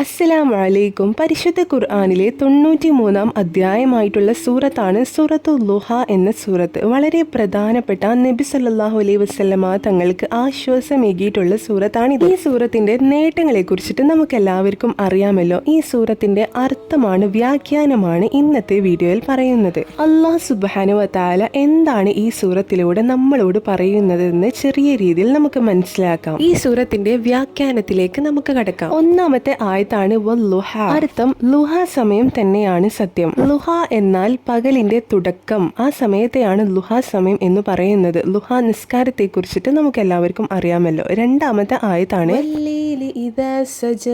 അസ്സലാമു അലൈക്കും. പരിശുദ്ധ ഖുർആനിലെ 93-ാം അധ്യായമായിട്ടുള്ള സൂറത്താണ് സൂറത്തുൽ ളുഹ എന്ന സൂറത്ത്. വളരെ പ്രധാനപ്പെട്ട നബി സല്ലല്ലാഹു അലൈഹി വസല്ലമ തങ്ങൾക്ക് ആശ്വാസമേകിയിട്ടുള്ള സൂറത്താണിത്. ഈ സൂറത്തിന്റെ നേട്ടങ്ങളെ കുറിച്ചിട്ട് നമുക്ക് എല്ലാവർക്കും അറിയാമല്ലോ. ഈ സൂറത്തിന്റെ അർത്ഥമാണ്, വ്യാഖ്യാനമാണ് ഇന്നത്തെ വീഡിയോയിൽ പറയുന്നത്. അല്ലാഹു സുബ്ഹാനഹു വ തആല എന്താണ് ഈ സൂറത്തിലൂടെ നമ്മളോട് പറയുന്നതെന്ന് ചെറിയ രീതിയിൽ നമുക്ക് മനസ്സിലാക്കാം. ഈ സൂറത്തിന്റെ വ്യാഖ്യാനത്തിലേക്ക് നമുക്ക് കടക്കാം. ഒന്നാമത്തെ ആയത്താണ് വല്ലുഹ. അർത്ഥം ലുഹ സമയം തന്നെയാണ് സത്യം. ലുഹ എന്നാൽ പകലിന്റെ തുടക്കം. ആ സമയത്തെയാണ് ലുഹ സമയം എന്ന് പറയുന്നത്. ലുഹ നിസ്കാരത്തെ കുറിച്ചിട്ട് നമുക്ക് എല്ലാവർക്കും അറിയാമല്ലോ. രണ്ടാമത്തെ ആയത്താണ് വല്ലൈലി ഇദാ സജ.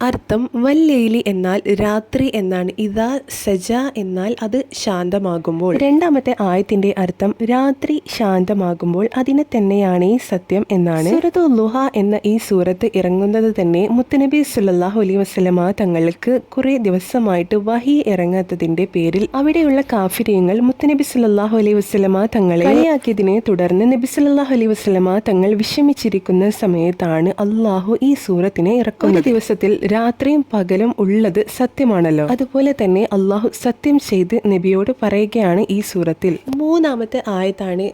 അർത്ഥം വല്ലൈലി എന്നാൽ രാത്രി എന്നാണ്. ഇദാ സജ എന്നാൽ അത് ശാന്തമാകുമ്പോൾ. രണ്ടാമത്തെ ആയത്തിന്റെ അർത്ഥം രാത്രി ശാന്തമാകുമ്പോൾ അതിനെ തന്നെയാണ് ഈ സത്യം എന്നാണ്. സൂറത്തുൽ ളുഹ എന്ന ഈ സൂറത്ത് ഇറങ്ങുന്നത് തന്നെ മുത്തുനബി സല്ലല്ലാഹു അലൈഹി വസല്ലമ തങ്ങൾക്ക് കുറെ ദിവസമായിട്ട് വഹി ഇറങ്ങാത്തതിന്റെ പേരിൽ അവിടെയുള്ള കാഫിര്യങ്ങൾ മുത്തുനബി സല്ലല്ലാഹു അലൈഹി വസല്ലമ തങ്ങളെ കളിയാക്കിയതിനെ തുടർന്ന് നബി സല്ലല്ലാഹു അലൈഹി വസല്ലമ തങ്ങൾ വിഷമിച്ചിരിക്കുന്ന സമയത്താണ് അള്ളാഹു ഈ സൂറത്തിനെ ഇറക്കുന്നത്. ദിവസത്തിൽ രാത്രിയും പകലും ഉള്ളത് സത്യമാണല്ലോ. അതുപോലെ തന്നെ അള്ളാഹു സത്യം ചെയ്ത് നബിയോട് പറയുകയാണ് ഈ സൂറത്തിൽ. മൂന്നാമത്തെ ആയത്താണ്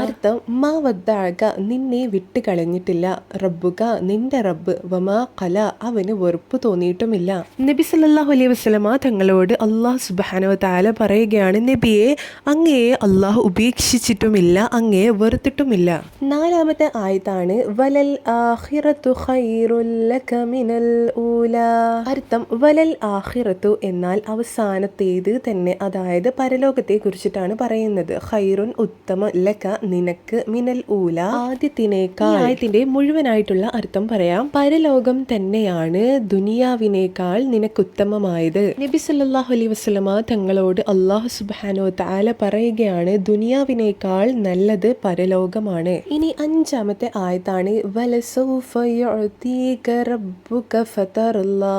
അർത്ഥം മാ വദ്ദഅക, നിന്നെ വിട്ട് കളഞ്ഞിട്ടില്ല, റബ്ബുക നിന്റെ റബ്ബ്, വമാ ഖല അവന് വെറുപ്പ് തോന്നിയിട്ടുമില്ല. നബി സല്ലല്ലാഹു അലൈഹി വസല്ലമ തങ്ങളോട് അല്ലാഹു സുബ്ഹാനഹു വ തആല പറയുകയാണ്, നബിയെ അങ്ങയെ അല്ലാഹു ഉപേക്ഷിച്ചിട്ടുമില്ല, അങ്ങയെ വെറുത്തിട്ടുമില്ല. നാലാമത്തെ ആയത്താണ് വലൽ ആഖിറതു ഖൈറുൽ ലക മിനൽ ഊലാ. അർത്ഥം വലൽ ആഖിറതു എന്നാൽ അവസാനത്തേത് തന്നെ, അതായത് പരലോകത്തെ കുറിച്ചിട്ടാണ് പറയുന്നത്. ഖൈറുൻ ഉത്തമ, ലക നിനക്ക്, മിനൽ ഊല ആദ്യത്തിനേക്കാൾ. ആയത്തിന്റെ മുഴുവനായിട്ടുള്ള അർത്ഥം പറയാം. പരലോകം തന്നെയാണ് ദുനിയാവിനേക്കാൾ നിനക്ക് ഉത്തമമായത്. നബി സല്ലല്ലാഹു അലൈഹി വസല്ലമ തങ്ങളോട് അല്ലാഹു സുബ്ഹാനഹു വ തആല പറയുകയാണ്, ദുനിയാവിനേക്കാൾ നല്ലത് പരലോകമാണ്. ഇനി അഞ്ചാമത്തെ ആയത്താണ് വലസൗഫ യുഅതീക റബ്ബുക ഫതർലാ.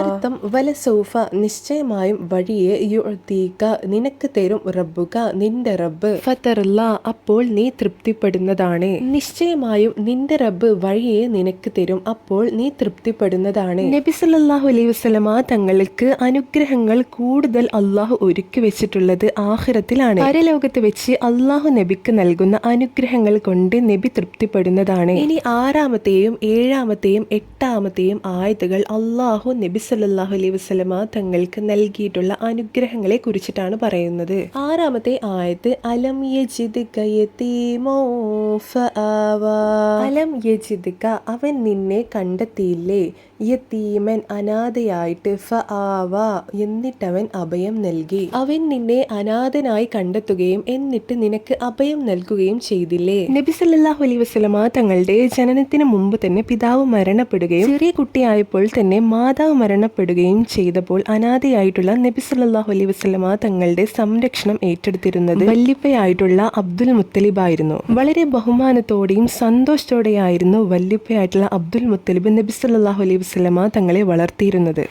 അർത്ഥം വലസൗഫ നിശ്ചയമായും വഴിയെ, യുഅതീക നിനക്ക് തരും, റബ്ബുക നിന്റെ റബ്ബ്, ഫതർലാ അപ്പോൾ നീ തൃപ്തിപ്പെടുന്നതാണ്. നിശ്ചയമായും നിന്റെ റബ്ബ് വഴിയെ നിനക്ക് തരും, അപ്പോൾ നീ തൃപ്തിപ്പെടുന്നതാണ്. നബി സല്ലല്ലാഹു അലൈഹി വസല്ലമ തങ്ങൾക്ക് അനുഗ്രഹങ്ങൾ കൂടുതൽ അള്ളാഹു ഒരുക്കി വെച്ചിട്ടുള്ളത് ആഖിറത്തിലാണ്. പരലോകത്ത് വെച്ച് അള്ളാഹു നബിക്ക് നൽകുന്ന അനുഗ്രഹങ്ങൾ കൊണ്ട് നബി തൃപ്തിപ്പെടുന്നതാണ്. ഇനി ആറാമത്തെയും ഏഴാമത്തെയും എട്ടാമത്തെയും ആയത്തുകൾ അള്ളാഹു നബി സല്ലല്ലാഹു അലൈഹി വസല്ലമ തങ്ങൾക്ക് നൽകിയിട്ടുള്ള അനുഗ്രഹങ്ങളെ കുറിച്ചിട്ടാണ് പറയുന്നത്. ആറാമത്തെ ആയത്ത് അലം യജിദ്ക യതീമോ ഫആവാ. അലം യജിദ്ക അവൻ നിന്നെ കണ്ടെത്തിയില്ലേ, യതീമൻ അനാഥയായിട്ട്, ഫആവാ എന്നിട്ടവൻ അഭയം നൽകി. അവൻ നിന്നെ അനാഥനായി കണ്ടെത്തുകയും എന്നിട്ട് നിനക്ക് അഭയം നൽകുകയും ചെയ്തില്ലേ. നബി സല്ലല്ലാഹു അലൈഹി വസല്ലമ തങ്ങളുടെ ജനനത്തിന് മുമ്പ് തന്നെ പിതാവ് മരണപ്പെടുകയും ചെറിയ കുട്ടിയായപ്പോൾ തന്നെ മാതാവ് മരണപ്പെടുകയും ചെയ്തപ്പോൾ അനാഥയായിട്ടുള്ള നബി സല്ലല്ലാഹു അലൈഹി വസല്ലമ തങ്ങളുടെ സംരക്ഷണം ഏറ്റെടുത്തിരുന്നത് വല്ലിപ്പയായിട്ടുള്ള അബ്ദുൽ മുത്തലിബ് ആയിരുന്നു. വളരെ ബഹുമാനത്തോടെയും സന്തോഷത്തോടെയായിരുന്നു വല്ലിപ്പയായിട്ടുള്ള അബ്ദുൽ മുത്തലിബ് നബി സല്ലല്ലാഹു അലൈഹി വസല്ലമ തങ്ങളെ വളർത്തിയിരുന്നത്.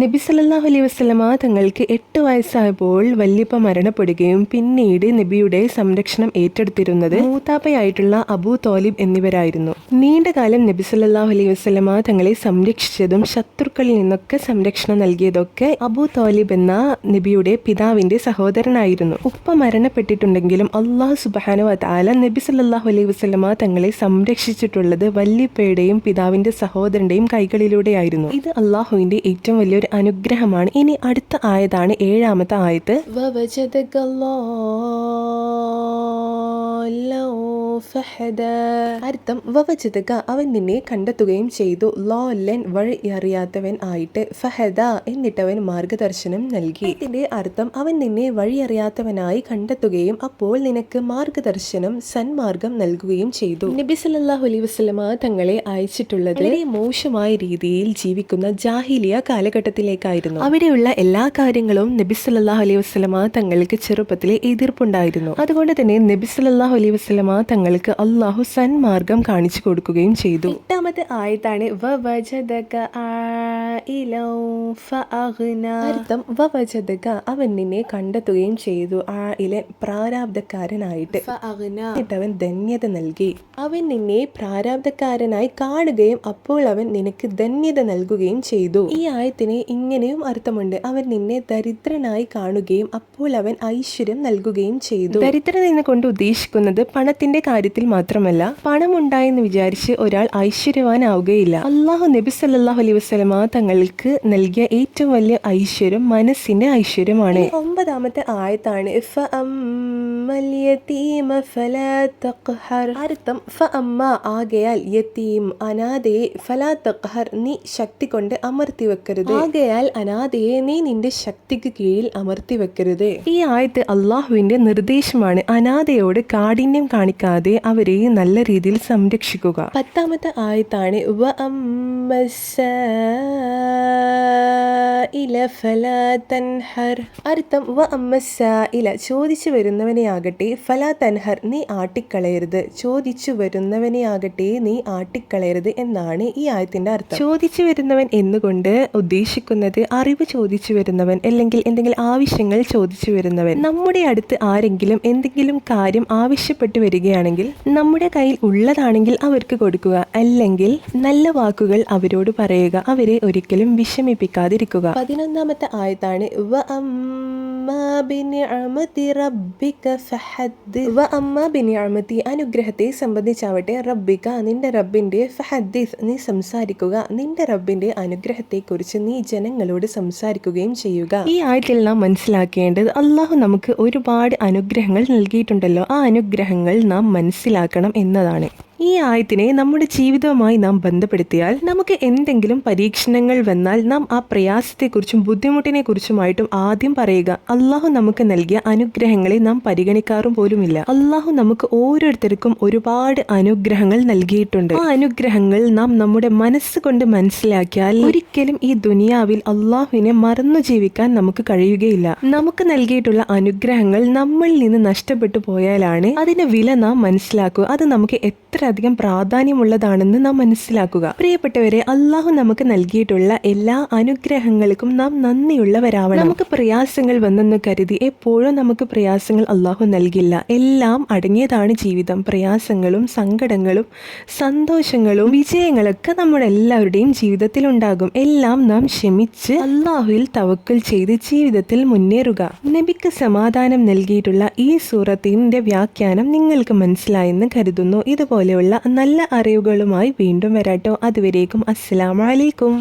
നബി സല്ലല്ലാഹു അലൈഹി വസല്ലമ തങ്ങൾക്ക് 8 വയസ്സായപ്പോൾ വല്ലിപ്പ മരണപ്പെടുകയും പിന്നീട് നബിയുടെ സംരക്ഷണം ഏറ്റെടുത്തിരുന്നത് മൂത്താപ്പയായിട്ടുള്ള അബൂ തോലിബ് എന്നിവരായിരുന്നു. നീണ്ടകാലം നബി സല്ലല്ലാഹു അലൈഹി വസല്ലമ തങ്ങളെ സംരക്ഷിച്ചതും ശത്രുക്കളിൽ നിന്നൊക്കെ സംരക്ഷണം നൽകിയതൊക്കെ അബൂ തോലിബ് എന്ന നബിയുടെ പിതാവിന്റെ സഹോദരനായിരുന്നു. ഉപ്പ മരണപ്പെട്ടിട്ടുണ്ടെങ്കിലും അല്ലാഹു സുബ്ഹാനഹു വ തആല നബി സല്ലല്ലാഹു അലൈഹി വസല്ലമ തങ്ങളെ സംരക്ഷിച്ചിട്ടുള്ളത് വല്ലിപ്പയുടെയും പിതാവിന്റെ സഹോദരന്റെയും കൈകളിലൂടെയായിരുന്നു. ഇത് അള്ളാഹുവിന്റെ ഏറ്റവും വലിയൊരു അനുഗ്രഹമാണ്. ഇനി അടുത്ത ആയതാണ് ഏഴാമത്തെ ആയത്ത് അർത്ഥം വവജദക അവൻ നിന്നെ കണ്ടെത്തുകയും ചെയ്തു, ലോലൻ വഴി അറിയാത്തവൻ ആയിട്ട്, ഫഹദ എന്നിട്ടവൻ മാർഗദർശനം നൽകി. ഇതിന്റെ അർത്ഥം അവൻ നിന്നെ വഴി അറിയാത്തവനായി കണ്ടെത്തുകയും അപ്പോൾ നിനക്ക് മാർഗദർശനം സന്മാർഗം നൽകുകയും ചെയ്തു. നബി സല്ലല്ലാഹു അലൈഹി വസല്ലമ തങ്ങളെ അയച്ചിട്ടുള്ളത് വളരെ മോശമായ രീതിയിൽ ജീവിക്കുന്ന ജാഹിലിയ കാലഘട്ടത്തിലേക്കായിരുന്നു. അവിടെയുള്ള എല്ലാ കാര്യങ്ങളും നബി സല്ലല്ലാഹു അലൈഹി വസല്ലമ തങ്ങൾക്ക് ചെറുപ്പത്തിലെ എതിർപ്പുണ്ടായിരുന്നു. അതുകൊണ്ട് തന്നെ നബി സല്ലല്ലാഹു അലൈഹി വസല്ലമ തങ്ങൾക്ക് അള്ളാഹു സന്മാർഗം കാണിച്ചു കൊടുക്കുകയും ചെയ്തു. എട്ടാമത്തെ ആയത്താണ് വവജദക അർത്ഥം വവജദക അവൻ നിന്നെ കണ്ടെത്തുകയും ചെയ്തു ആയിലൻ പ്രാരാബ്ധക്കാരനായിട്ട് എന്നിട്ട് അവൻ ധന്യത നൽകി. അവൻ നിന്നെ പ്രാരാബ്ധക്കാരനായി കാണുകയും അപ്പോൾ അവൻ നിനക്ക് ധന്യത നൽകുകയും ചെയ്തു. ഈ ആയത്തിന് ഇങ്ങനെയും അർത്ഥമുണ്ട്. അവൻ നിന്നെ ദരിദ്രനായി കാണുകയും അപ്പോൾ അവൻ ഐശ്വര്യം നൽകുകയും ചെയ്തു. ദരിദ്രൻ എന്ന് കൊണ്ട് ഉദ്ദേശിക്കുന്നത് പണത്തിന്റെ കാര്യത്തിൽ മാത്രമല്ല. പണമുണ്ടായെന്ന് വിചാരിച്ച് ഒരാൾ ഐശ്വര്യവാനാവുകയില്ല. അള്ളാഹു നബി സല്ലല്ലാഹു അലൈഹി വസല്ലമ തങ്ങൾക്ക് നൽകിയ ഏറ്റവും വലിയ ഐശ്വര്യം മനസ്സിന്റെ ഐശ്വര്യമാണ്. 9-ാമത്തെ ആയത്താണ് അർത്ഥം ആകയാൽ യതീം അനാഥയെ ഫലാ തഖ്ഹർ നീ ശക്തി കൊണ്ട് അമർത്തി വെക്കരുത്. ആകയാൽ അനാഥയെ നീ നിന്റെ ശക്തിക്ക് കീഴിൽ അമർത്തി വെക്കരുത്. ഈ ആയത്ത് അള്ളാഹുവിന്റെ നിർദ്ദേശമാണ്. അനാഥയോട് കാഠിന്യം കാണിക്കാതെ അവരെ നല്ല രീതിയിൽ സംരക്ഷിക്കുക. 10-ാമത്തെ ആയത്താണ് അർത്ഥം ചോദിച്ചു വരുന്നവനെയാകട്ടെ ഫലാ തൻഹർ നീ ആട്ടിക്കളയരുത്. ചോദിച്ചു വരുന്നവനെയാകട്ടെ നീ ആട്ടിക്കളയരുത് എന്നാണ് ഈ ആയത്തിന്റെ അർത്ഥം. ചോദിച്ചു വരുന്നവൻ എന്നുകൊണ്ട് ഉദ്ദേശിക്കുന്നത് അറിവ് ചോദിച്ചു വരുന്നവൻ, അല്ലെങ്കിൽ എന്തെങ്കിലും ആവശ്യങ്ങൾ ചോദിച്ചു വരുന്നവൻ. നമ്മുടെ അടുത്ത് ആരെങ്കിലും എന്തെങ്കിലും കാര്യം ആവശ്യപ്പെട്ടു വരികയാണെങ്കിൽ നമ്മുടെ കയ്യിൽ ഉള്ളതാണെങ്കിൽ അവർക്ക് കൊടുക്കുക, അല്ലെങ്കിൽ നല്ല വാക്കുകൾ അവരോട് പറയുക. അവരെ ഒരിക്കലും വിഷമിപ്പിക്കാതിരിക്കുക. 11-ാമത്തെ ആയത്താണ് അനുഗ്രഹത്തെ സംബന്ധിച്ചാവട്ടെ റബ്ബിക നിന്റെ റബ്ബിന്റെ ഫഹദ്ദിസ് നീ സംസാരിക്കുക. നിന്റെ റബ്ബിന്റെ അനുഗ്രഹത്തെക്കുറിച്ച് നീ ജനങ്ങളോട് സംസാരിക്കുകയും ചെയ്യുക. ഈ ആയത്തിൽ നാം മനസ്സിലാക്കേണ്ടത് അള്ളാഹു നമുക്ക് ഒരുപാട് അനുഗ്രഹങ്ങൾ നൽകിയിട്ടുണ്ടല്ലോ. ആ അനുഗ്രഹങ്ങൾ നാം മനസ്സിലാക്കണം എന്നതാണ്. ഈ ആയത്തിനെ നമ്മുടെ ജീവിതവുമായി നാം ബന്ധപ്പെടുത്തിയാൽ നമുക്ക് എന്തെങ്കിലും പരീക്ഷണങ്ങൾ വന്നാൽ നാം ആ പ്രയാസത്തെക്കുറിച്ചും ബുദ്ധിമുട്ടിനെ കുറിച്ചുമായിട്ടും ആദ്യം പറയുക. അള്ളാഹു നമുക്ക് നൽകിയ അനുഗ്രഹങ്ങളെ നാം പരിഗണിക്കാറും പോലുമില്ല. അള്ളാഹു നമുക്ക് ഓരോരുത്തർക്കും ഒരുപാട് അനുഗ്രഹങ്ങൾ നൽകിയിട്ടുണ്ട്. ആ അനുഗ്രഹങ്ങൾ നാം നമ്മുടെ മനസ്സുകൊണ്ട് മനസ്സിലാക്കിയാൽ ഒരിക്കലും ഈ ദുനിയാവിൽ അള്ളാഹുവിനെ മറന്നു ജീവിക്കാൻ നമുക്ക് കഴിയുകയില്ല. നമുക്ക് നൽകിയിട്ടുള്ള അനുഗ്രഹങ്ങൾ നമ്മളിൽ നിന്ന് നഷ്ടപ്പെട്ടു പോയാലാണ് അതിന്റെ വില നാം മനസ്സിലാക്കുക. അത് നമുക്ക് എത്രയധികം പ്രാധാന്യമുള്ളതാണെന്ന് നാം മനസ്സിലാക്കുക. പ്രിയപ്പെട്ടവരെ, അള്ളാഹു നമുക്ക് നൽകിയിട്ടുള്ള എല്ലാ അനുഗ്രഹങ്ങൾക്കും നാം നന്ദിയുള്ളവരാവണം. നമുക്ക് പ്രയാസങ്ങൾ വന്നെന്ന് കരുതി എപ്പോഴും നമുക്ക് പ്രയാസങ്ങൾ അള്ളാഹു നൽകില്ല. എല്ലാം അടങ്ങിയതാണ് ജീവിതം. പ്രയാസങ്ങളും സങ്കടങ്ങളും സന്തോഷങ്ങളും വിജയങ്ങളൊക്കെ നമ്മുടെ എല്ലാവരുടെയും ജീവിതത്തിൽ ഉണ്ടാകും. എല്ലാം നാം ക്ഷമിച്ച് അള്ളാഹുവിൽ തവക്കുൽ ചെയ്ത് ജീവിതത്തിൽ മുന്നേറുക. നബിക്ക് സമാധാനം നൽകിയിട്ടുള്ള ഈ സൂറത്തിന്റെ വ്യാഖ്യാനം നിങ്ങൾക്ക് മനസ്സിലായെന്ന് കരുതുന്നു. ഇതുപോലെയുള്ള നല്ല അറിവുകളുമായി വീണ്ടും വരാട്ടോ. അതുവരേക്കും അസ്സലാമു അലൈക്കും.